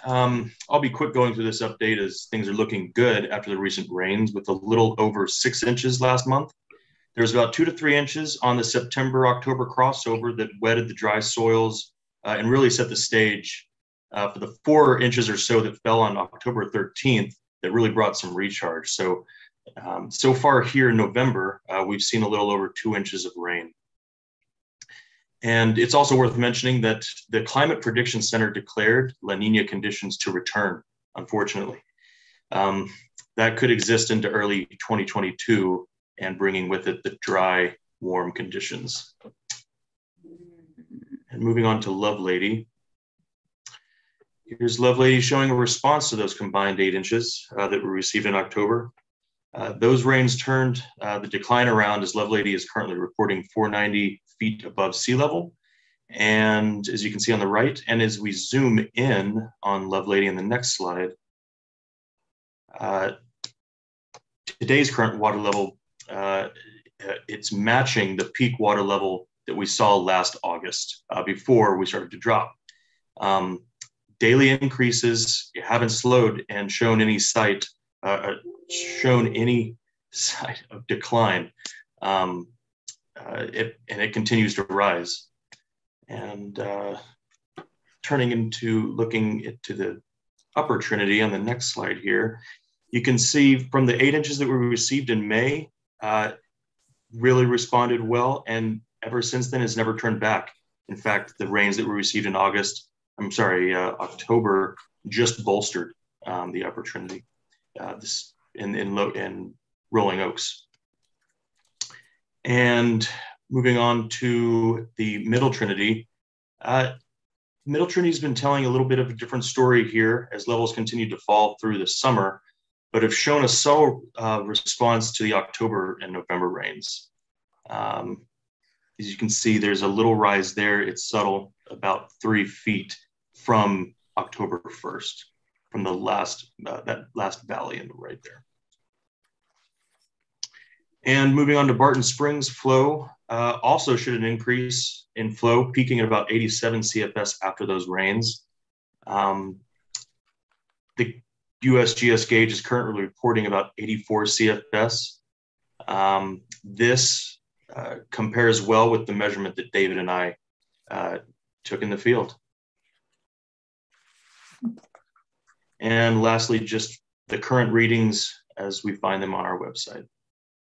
I'll be quick going through this update as things are looking good after the recent rains with a little over 6 inches last month. There's about 2 to 3 inches on the September-October crossover that wetted the dry soils and really set the stage for the 4 inches or so that fell on October 13th that really brought some recharge. So far here in November, we've seen a little over 2 inches of rain. And it's also worth mentioning that the Climate Prediction Center declared La Nina conditions to return, unfortunately. That could exist into early 2022 and bringing with it the dry, warm conditions. And moving on to Lovelady. Here's Lovelady showing a response to those combined 8 inches that were received in October. Those rains turned the decline around as Lovelady is currently reporting 490 feet above sea level. And as you can see on the right, and as we zoom in on Lovelady in the next slide, today's current water level, it's matching the peak water level that we saw last August before we started to drop. Daily increases haven't slowed and shown any sign of decline, and it continues to rise. And looking into the upper Trinity on the next slide here, you can see from the 8 inches that we received in May, really responded well, and ever since then has never turned back. In fact, the rains that we received in October just bolstered the upper Trinity in Rolling Oaks. And moving on to the Middle Trinity. Middle Trinity's been telling a little bit of a different story here as levels continue to fall through the summer, but have shown a slow response to the October and November rains. As you can see, there's a little rise there. It's subtle, about 3 feet from October 1st, from the that last valley in the right there. And moving on to Barton Springs, flow also showed an increase in flow, peaking at about 87 CFS after those rains. The USGS gauge is currently reporting about 84 CFS. This compares well with the measurement that David and I took in the field. And lastly, just the current readings as we find them on our website.